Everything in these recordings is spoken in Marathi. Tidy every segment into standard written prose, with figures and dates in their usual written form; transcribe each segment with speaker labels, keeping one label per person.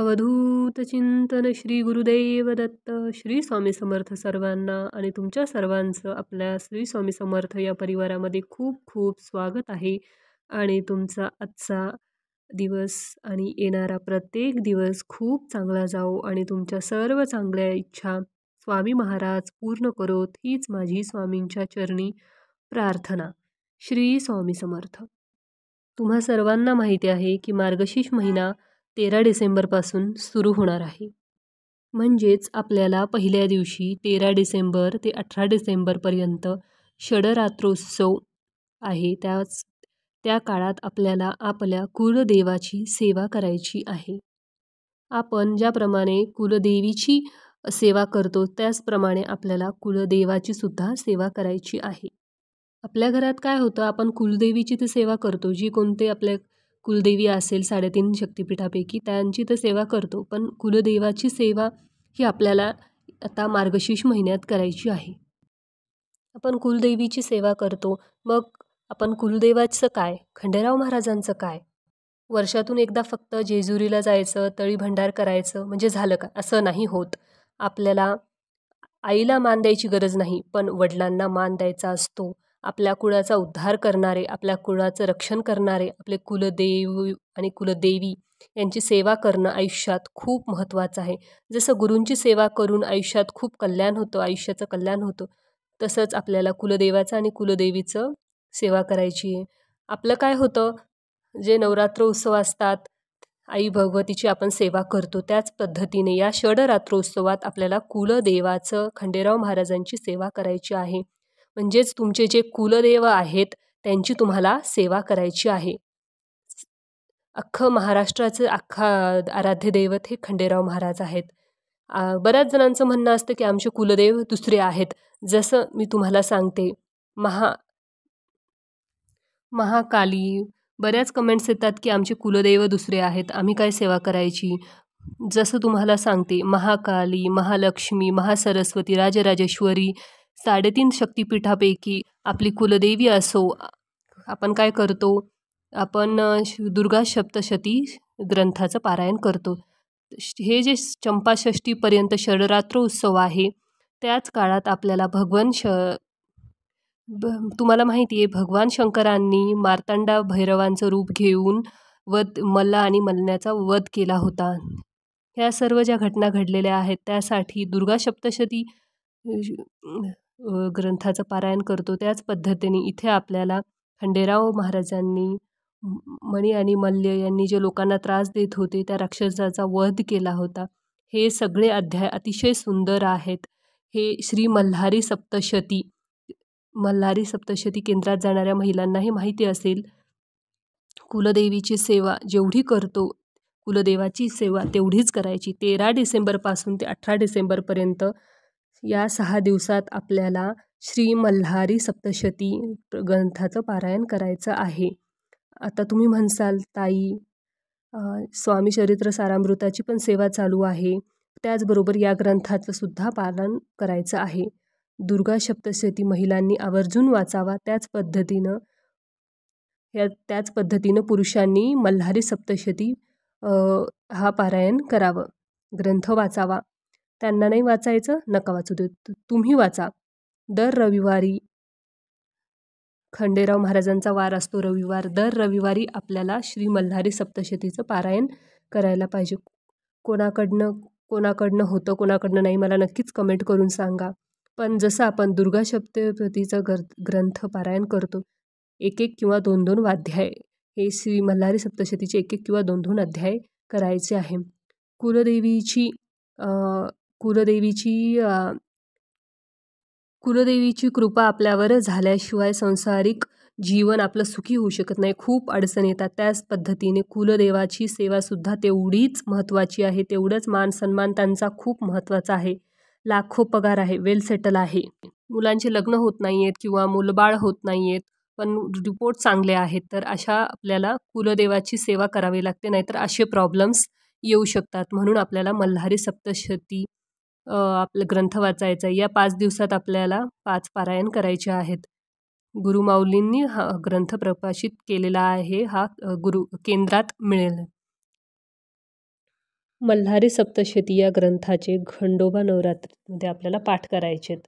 Speaker 1: अवधूत चिंतन श्री गुरुदेव दत्त. श्री स्वामी समर्थ सर्वांना आणि तुमच्या सर्वांचं आपल्या श्री स्वामी समर्थ या परिवारामध्ये खूप खूप स्वागत आहे. आणि तुमचा आजचा दिवस आणि येणारा प्रत्येक दिवस खूप चांगला जाओ आणि तुमच्या सर्व चांगल्या इच्छा स्वामी महाराज पूर्ण करोत, हीच माझी स्वामींच्या चरणी प्रार्थना. श्री स्वामी समर्थ. तुम्हा सर्वांना माहिती आहे की मार्गशीर्ष महिना 13 डिसेंबरपासून सुरू होणार आहे. म्हणजेच आपल्याला पहिल्या दिवशी 13 डिसेंबर ते 18 डिसेंबरपर्यंत षडरात्रोत्सव आहे. त्या काळात आपल्याला आपल्या कुलदेवाची सेवा करायची आहे. आपण ज्याप्रमाणे कुलदेवीची सेवा करतो त्याचप्रमाणे आपल्याला कुलदेवाची सुद्धा सेवा करायची आहे. आपल्या घरात काय होतं, आपण कुलदेवीची तर सेवा करतो, जी कोणते आपल्या कुलदेवी असेल 3.5 शक्तिपीठापैकी त्यांची तर सेवा करतो, पण कुलदेवाची सेवा ही आपल्याला आता मार्गशीर्ष महिन्यात करायची आहे. आपण कुलदेवीची सेवा करतो, मग आपण कुलदेवाचं काय, खंडेराव महाराजांचं काय? वर्षातून एकदा फक्त जेजुरीला जायचं, तळी भंडार करायचं म्हणजे झालं का? असं नाही होत. आपल्याला आईला मान द्यायची गरज नाही, पण वडिलांना मान द्यायचा असतो. आपल्या कुळाचा उद्धार करणारे, आपल्या कुळाचं रक्षण करणारे आपले कुलदेव आणि कुलदेवी यांची सेवा करणं आयुष्यात खूप महत्त्वाचं आहे. जसं गुरूंची सेवा करून आयुष्यात खूप कल्याण होतं, आयुष्याचं कल्याण होतं, तसंच आपल्याला कुलदेवाचं आणि कुलदेवीचं सेवा करायची आहे. आपलं काय होतं, जे नवरात्र उत्सव असतात, आई भगवतीची आपण सेवा करतो, त्याच पद्धतीने या षडरात्रोत्सवात आपल्याला कुलदेवाचं, खंडेराव महाराजांची सेवा करायची आहे. म्हणजेच तुमचे जे कुलदेव आहेत त्यांची तुम्हाला सेवा करायची आहे. अख्खं महाराष्ट्राचं आराध्य दैवत हे खंडेराव महाराज आहेत. बऱ्याच जणांचं म्हणणं असतं की आमचे कुलदेव दुसरे आहेत. जसं मी तुम्हाला सांगते, महाकाली, बऱ्याच कमेंट्स येतात की आमचे कुलदेव दुसरे आहेत, आम्ही काय सेवा करायची. जसं तुम्हाला सांगते, महाकाली, महालक्ष्मी, महासरस्वती, राजराजेश्वरी 3.5 शक्तिपीठापैकी आपली कुलदेवी असो, आपण काय करतो, आपण दुर्गा सप्तशती ग्रंथाचं पारायण करतो. हे जे चंपाषष्टीपर्यंत षडरात्र उत्सव आहे, त्याच काळात आपल्याला तुम्हाला माहिती आहे, भगवान शंकरांनी मार्तंडा भैरवांचं रूप घेऊन मल्ल आणि मल्ल्याचा वध केला होता. ह्या सर्व ज्या घटना घडलेल्या आहेत त्यासाठी दुर्गा सप्तशती ग्रंथाचं पारायण करतो. त्याच पद्धतीने इथे आपल्याला खंडेराव महाराजांनी मणी आणि मल्ल यांनी जे लोकांना त्रास देत होते त्या राक्षसाचा वध केला होता. हे सगळे अध्याय अतिशय सुंदर आहेत. हे श्री मल्हारी सप्तशती केंद्रात जाणाऱ्या महिलांनाही माहिती असेल. कुलदेवीची सेवा जेवढी करतो, कुलदेवाची सेवा तेवढीच करायची. 13 डिसेंबरपासून ते 18 डिसेंबरपर्यंत या 6 दिवसात आपल्याला श्री मल्हारी सप्तशती ग्रंथाचं पारायण करायचं आहे. आता तुम्ही म्हणसाल, ताई स्वामी चरित्र सारामृताची पण सेवा चालू आहे, त्याचबरोबर या ग्रंथाचं सुद्धा पालन करायचं आहे. दुर्गा सप्तशती महिलांनी आवर्जून वाचावा. त्याच पद्धतीनं पुरुषांनी मल्हारी सप्तशती हा पारायण करावं, ग्रंथ वाचावा. त्यांना नाही वाचायचं, नका वाचू देत, तुम्ही वाचा. दर रविवारी खंडेराव महाराजांचा वार असतो रविवार. दर रविवारी आपल्याला श्री मल्हारी सप्तशतीचं पारायण करायला पाहिजे. कोणाकडनं होतं, कोणाकडनं नाही, मला नक्कीच कमेंट करून सांगा. पण जसं आपण दुर्गा सप्तशतीचं ग्रंथ पारायण करतो, 1 किंवा 2 अध्याय, हे श्री मल्हारी सप्तशतीचे 1 किंवा 2 अध्याय करायचे आहे. कुलदेवीची कृपा आपल्यावर झाल्याशिवाय सांसारिक जीवन आपलं सुखी होऊ शकत नाही. खूप अडचण येतात. त्याच पद्धतीने कुलदेवाची सेवासुद्धा तेवढीच महत्त्वाची आहे. तेवढंच मान सन्मान त्यांचा खूप महत्त्वाचा आहे. लाखो पगार आहे, वेल सेटल आहे. मुलांचे लग्न होत नाही आहेत किंवा मुलबाळ होत नाही आहेत, पण रिपोर्ट चांगले आहेत, तर अशा आपल्याला कुलदेवाची सेवा करावी लागते, नाहीतर असे प्रॉब्लेम्स येऊ शकतात. म्हणून आपल्याला मल्हारी सप्तशती आपलं ग्रंथ वाचायचा. या 5 दिवसात आपल्याला 5 पारायण करायचे आहेत. गुरुमाऊलींनी हा ग्रंथ प्रकाशित केलेला आहे. हा गुरु केंद्रात मिळेल. मल्हारी सप्तशती या ग्रंथाचे खंडोबा नवरात्रीमध्ये आपल्याला पाठ करायचे आहेत.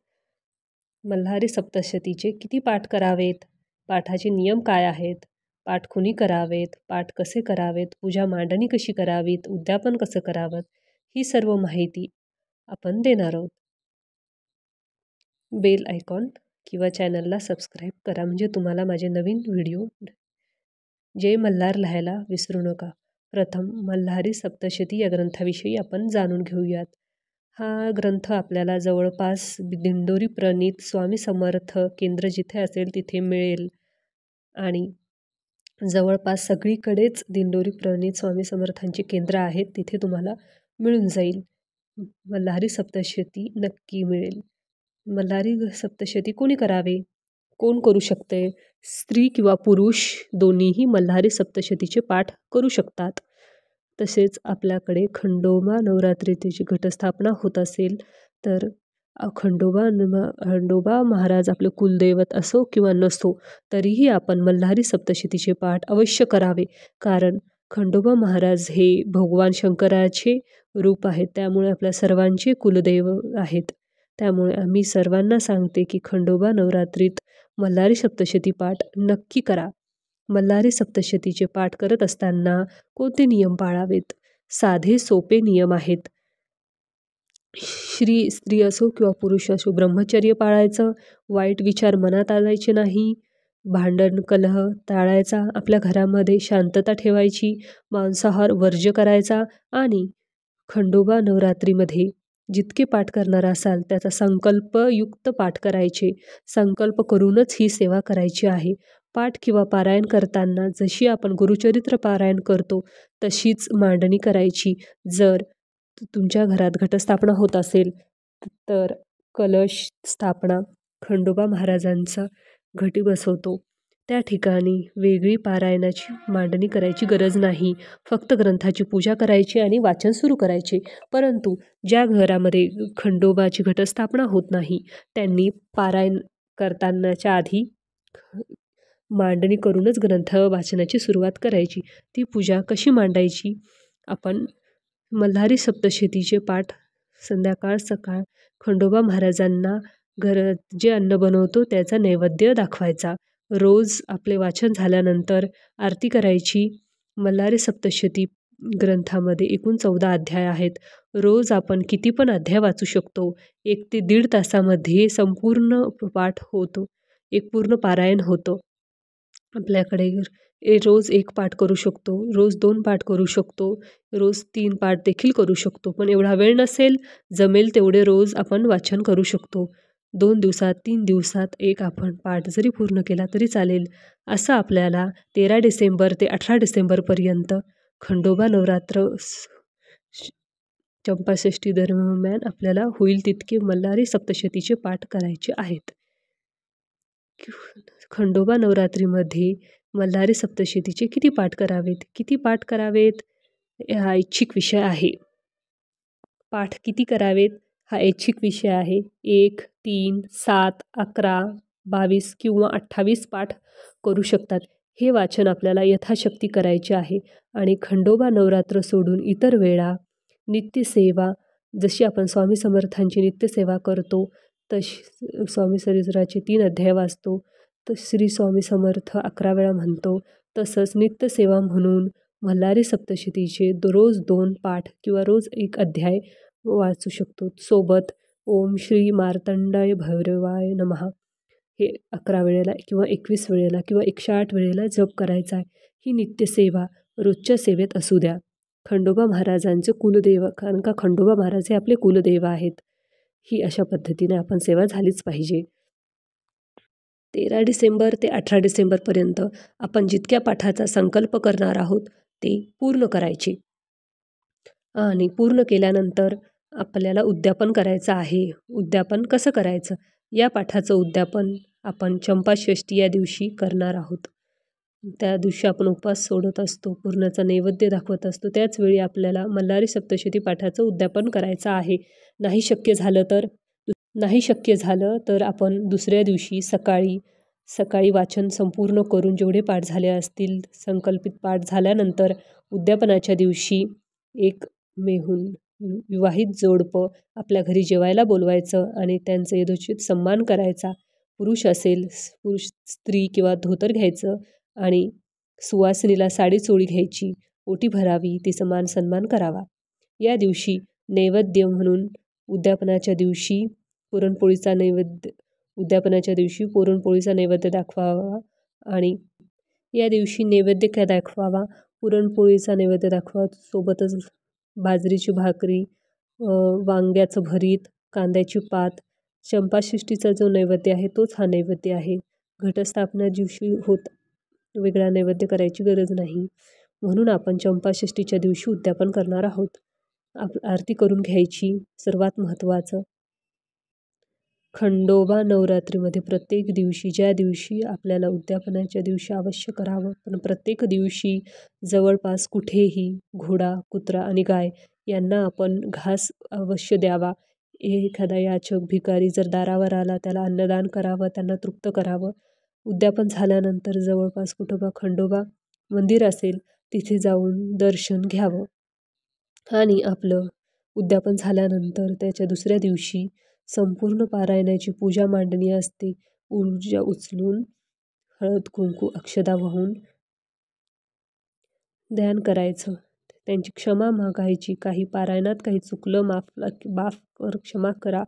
Speaker 1: मल्हारी सप्तशतीचे किती पाठ करावेत? पाठाचे नियम काय आहेत? पाठ कुणी करावेत? पाठ कसे करावेत? पूजा मांडणी कशी करावीत? उद्यापन कसं करावं? ही सर्व माहिती आपण देणार आहोत. बेल आयकॉन किंवा चॅनलला सबस्क्राईब करा म्हणजे तुम्हाला माझे नवीन व्हिडिओ. जय मल्हार लिहायला विसरू नका. प्रथम मल्हारी सप्तशती या ग्रंथाविषयी आपण जाणून घेऊयात. हा ग्रंथ आपल्याला जवळपास दिंडोरी प्रणीत स्वामी समर्थ केंद्र जिथे असेल तिथे मिळेल आणि जवळपास सगळीकडेच दिंडोरी प्रणीत स्वामी समर्थांची केंद्र आहेत तिथे तुम्हाला मिळून जाईल. मल्हारी सप्तशती नक्की मिळेल. मल्हारी सप्तशती कोणी करावे? कोण करू शकते? स्त्री किंवा पुरुष दोन्हीही मल्हारी सप्तशतीचे पाठ करू शकतात. तसेच आपल्याकडे खंडोबा नवरात्रीची घटस्थापना होत असेल तर खंडोबा महाराज आपले कुलदैवत असो किंवा नसो तरीही आपण मल्हारी सप्तशतीचे पाठ अवश्य करावे. कारण खंडोबा महाराज हे भगवान शंकराचे रूप आहेत. त्यामुळे आपल्या सर्वांचे कुलदैव आहेत. त्यामुळे आम्ही सर्वांना सांगते की खंडोबा नवरात्रीत मल्हारी सप्तशती पाठ नक्की करा. मल्हारी सप्तशतीचे पाठ करत असताना कोणते नियम पाळावेत? साधे सोपे नियम आहेत. स्त्री असो किंवा पुरुष असो ब्रह्मचर्य पाळायचं, वाईट विचार मनात आणायचे नाही, भांडण कलह टाळायचा, आपल्या घरामध्ये शांतता ठेवायची, मांसाहार वर्ज्य करायचा आणि खंडोबा नवरात्रीमध्ये जितके पाठ करणार असाल त्याचा संकल्पयुक्त पाठ करायचे. संकल्प करूनच ही सेवा करायची आहे. पाठ किंवा पारायण करताना जशी आपण गुरुचरित्र पारायण करतो तशीच मांडणी करायची. जर तुमच्या घरात घटस्थापना होत असेल तर कलश स्थापना खंडोबा महाराजांचा घटी बसवतो त्या ठिकाणी वेगळी पारायणाची मांडणी करायची गरज नाही. फक्त ग्रंथाची पूजा करायची आणि वाचन सुरू करायचे. परंतु ज्या घरामध्ये खंडोबाची घटस्थापना होत नाही त्यांनी पारायण करतानाच्या आधी मांडणी करूनच ग्रंथ वाचनाची सुरुवात करायची. ती पूजा कशी मांडायची? आपण मल्हारी सप्तशतीचे पाठ संध्याकाळ सकाळ खंडोबा महाराजांना जे अन्न बनवतो त्याचा नैवेद्य दाखवायचा. रोज आपले वाचन झाल्यानंतर आरती करायची. मल्हारी सप्तशती ग्रंथामध्ये एकूण 14 अध्याय आहेत. रोज आपण किती पण अध्याय वाचू शकतो. 1 ते 1.5 तासामध्ये संपूर्ण पाठ होतो. एक पूर्ण पारायण होतं. आपल्याकडे रोज 1 पाठ करू शकतो, रोज 2 पाठ करू शकतो, रोज 3 पाठ देखील करू शकतो. पण एवढा वेळ नसेल, जमेल तेवढे रोज आपण वाचन करू शकतो. 2 दिवसात 3 दिवसात 1 आपण पाठ जरी पूर्ण केला तरी चालेल. असं आपल्याला 13 डिसेंबर ते 18 डिसेंबरपर्यंत खंडोबा नवरात्र चंपाषष्ठी दरम्यान आपल्याला होईल तितके मल्हारी सप्तशतीचे पाठ करायचे आहेत. खंडोबा नवरात्रीमध्ये मल्हारी सप्तशतीचे किती पाठ करावेत? किती पाठ करावेत हा ऐच्छिक विषय आहे. पाठ किती करावेत हा ऐच्छिक विषय आहे. 1, 3, 7, 11, 22 किंवा 28 पाठ करू शकतात. हे वाचन आपल्याला यथाशक्ती करायचे आहे. आणि खंडोबा नवरात्र सोडून इतर वेळा नित्यसेवा जशी आपण स्वामी समर्थांची नित्यसेवा करतो तशी स्वामी चरित्राचे 3 अध्याय वाचतो तर श्री स्वामी समर्थ 11 वेळा म्हणतो. तसंच नित्यसेवा म्हणून मल्हारी सप्तशतीचे रोज 2 पाठ किंवा रोज 1 अध्याय वाचू शकतो. सोबत ओम श्री मार्तंडाय भैरवाय नमः हे 11 वेळेला किंवा 21 वेळेला किंवा 108 वेळेला जप करायचा आहे. ही नित्यसेवा रोजच्या सेवेत असू द्या. खंडोबा महाराजांचे कुलदेव कारण का खंडोबा महाराज हे आपले कुलदेव आहेत. ही अशा पद्धतीने आपण सेवा झालीच पाहिजे. 13 डिसेंबर ते 18 डिसेंबरपर्यंत आपण जितक्या पाठाचा संकल्प करणार आहोत ते पूर्ण करायचे. आणि पूर्ण केल्यानंतर आपल्याला उद्यापन करायचं आहे. उद्यापन कसं करायचं? या पाठाचं उद्यापन आपण चंपाषष्ठी या दिवशी करणार आहोत. त्या दिवशी आपण उपवास सोडत असतो, पूर्णाचा नैवेद्य दाखवत असतो. त्याचवेळी आपल्याला मल्हारी सप्तशती पाठाचं उद्यापन करायचं आहे. नाही शक्य झालं तर आपण दुसऱ्या दिवशी सकाळी वाचन संपूर्ण करून जेवढे पाठ झाले असतील संकल्पित पाठ झाल्यानंतर उद्यापनाच्या दिवशी एक मेहून विवाहित जोडपं आपल्या घरी जेवायला बोलवायचं आणि त्यांचं यथोचित सन्मान करायचा. पुरुष असेल पुरुष स्त्री किंवा धोतर घ्यायचं आणि सुवासिनीला साडी चोळी घ्यायची, ओटी भरावी, तिचा मान सन्मान करावा. या दिवशी नैवेद्य म्हणून उद्यापनाच्या दिवशी पुरणपोळीचा नैवेद्य दाखवावा आणि या दिवशी नैवेद्य काय दाखवावा? पुरणपोळीचा नैवेद्य दाखवा. सोबतच बाजरीची भाकरी, वांग्याचं भरीत, कांद्याची पात. चंपाषष्ठीचा जो नैवेद्य आहे तोच हा नैवेद्य आहे. घटस्थापना दिवशी वेगळा नैवेद्य करायची गरज नाही. म्हणून आपण चंपाषष्ठीच्या दिवशी उद्यापन करणार आहोत. आरती करून घ्यायची. सर्वात महत्त्वाचं, खंडोबा नवरात्रीमध्ये प्रत्येक दिवशी, ज्या दिवशी आपल्याला उद्यापनाच्या दिवशी अवश्य करावं, पण प्रत्येक दिवशी जवळपास कुठेही घोडा, कुत्रा आणि गाय यांना आपण घास अवश्य द्यावा. एखादा याचक भिकारी जर दारावर आला त्याला अन्नदान करावं, त्यांना तृप्त करावं. उद्यापन झाल्यानंतर जवळपास कुठं खंडोबा मंदिर असेल तिथे जाऊन दर्शन घ्यावं आणि आपलं उद्यापन झाल्यानंतर त्याच्या दुसऱ्या दिवशी संपूर्ण पारायणाची पूजा मांडणी असते. ऊर्जा उचलून हळद कुंकू अक्षदा वाहून ध्यान करायचं, त्यांची क्षमा मागायची. काही पारायणात काही चुकलं, माफ कर, क्षमा करा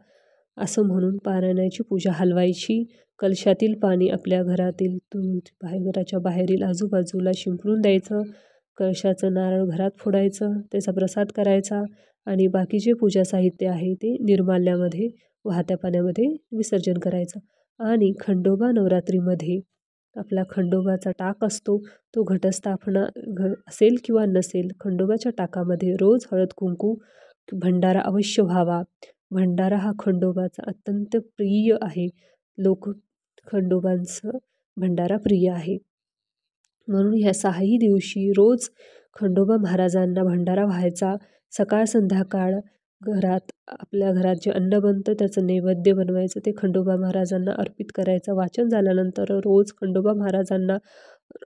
Speaker 1: असं म्हणून पारायणाची पूजा हलवायची. कलशातील पाणी आपल्या घरातील घराच्या बाहेरील आजूबाजूला शिंपडून द्यायचं. कलशाचं नारळ घरात फोडायचं, त्याचा प्रसाद करायचा आणि बाकीचे पूजा साहित्य आहे ते निर्माल्यामध्ये वाहत्या पाण्यामध्ये विसर्जन करायचं. आणि खंडोबा नवरात्रीमध्ये आपला खंडोबाचा टाक असतो, तो घटस्थापना असेल किंवा नसेल, खंडोबाच्या टाकामध्ये रोज हळद कुंकू भंडारा अवश्य व्हावा. भंडारा हा खंडोबाचा अत्यंत प्रिय आहे. खंडोबांचं भंडारा प्रिय आहे. म्हणून ह्या 6ही दिवशी रोज खंडोबा महाराजांना भंडारा व्हायचा. सकाळ संध्याकाळ आपल्या घरात जे अन्न बनतं त्याचं नैवेद्य बनवायचं, ते खंडोबा महाराजांना अर्पित करायचं. वाचन झाल्यानंतर रोज खंडोबा महाराजांना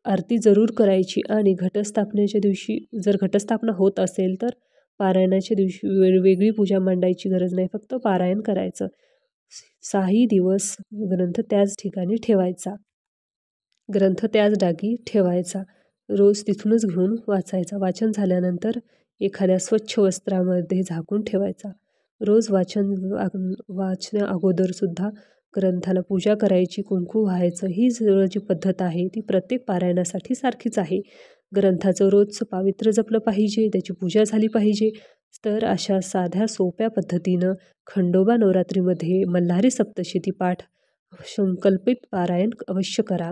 Speaker 1: आरती जरूर करायची आणि घटस्थापनेच्या दिवशी जर घटस्थापना होत असेल तर पारायणाच्या दिवशी वेगळी पूजा मांडायची गरज नाही, फक्त पारायण करायचं. 6ही दिवस ग्रंथ त्याच ठिकाणी ठेवायचा, ग्रंथ त्याच जागी ठेवायचा. रोज तिथूनच घेऊन वाचायचा. वाचन झाल्यानंतर एखाद्या स्वच्छ वस्त्रामध्ये झाकून ठेवायचा. रोज वाचण्या अगोदरसुद्धा ग्रंथाला पूजा करायची, कुंकू व्हायचं. ही सर्व जी पद्धत आहे ती प्रत्येक पारायणासाठी सारखीच आहे. ग्रंथाचं रोजचं पावित्र्य जपलं पाहिजे, त्याची पूजा झाली पाहिजे. तर अशा साध्या सोप्या पद्धतीनं खंडोबा नवरात्रीमध्ये मल्हारी सप्तशती पाठ संकल्पित पारायण अवश्य करा.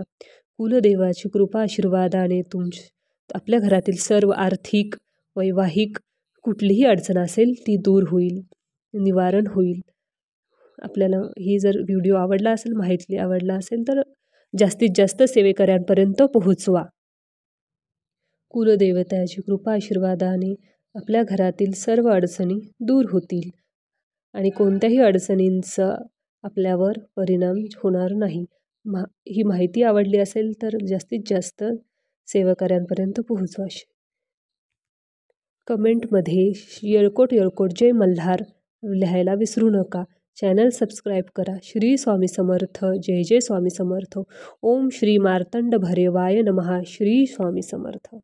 Speaker 1: कुलदेवाची कृपा आशीर्वादाने आपल्या घरातील सर्व आर्थिक, वैवाहिक कुठलीही अडचण असेल ती दूर होईल, निवारण होईल. आपल्याला ही जर व्हिडिओ आवडला असेल, माहिती आवडला असेल तर जास्तीत जास्त सेवेकऱ्यांपर्यंत पोहोचवा. कुलदेवताची कृपा आशीर्वादाने आपल्या घरातील सर्व अडचणी दूर होतील आणि कोणत्याही अडचणींचा आपल्यावर परिणाम होणार नाही. ही माहिती आवडली असेल तर जास्तीत जास्त सेवेकऱ्यांपर्यंत पोहोचवा. कमेंटमध्ये येळकोट जय मल्हार लिहायला विसरू नका. चॅनल सबस्क्राईब करा. श्री स्वामी समर्थ. जय जय स्वामी समर्थ. ओम श्री मार्तंड भैरवाय नमः. श्री स्वामी समर्थ.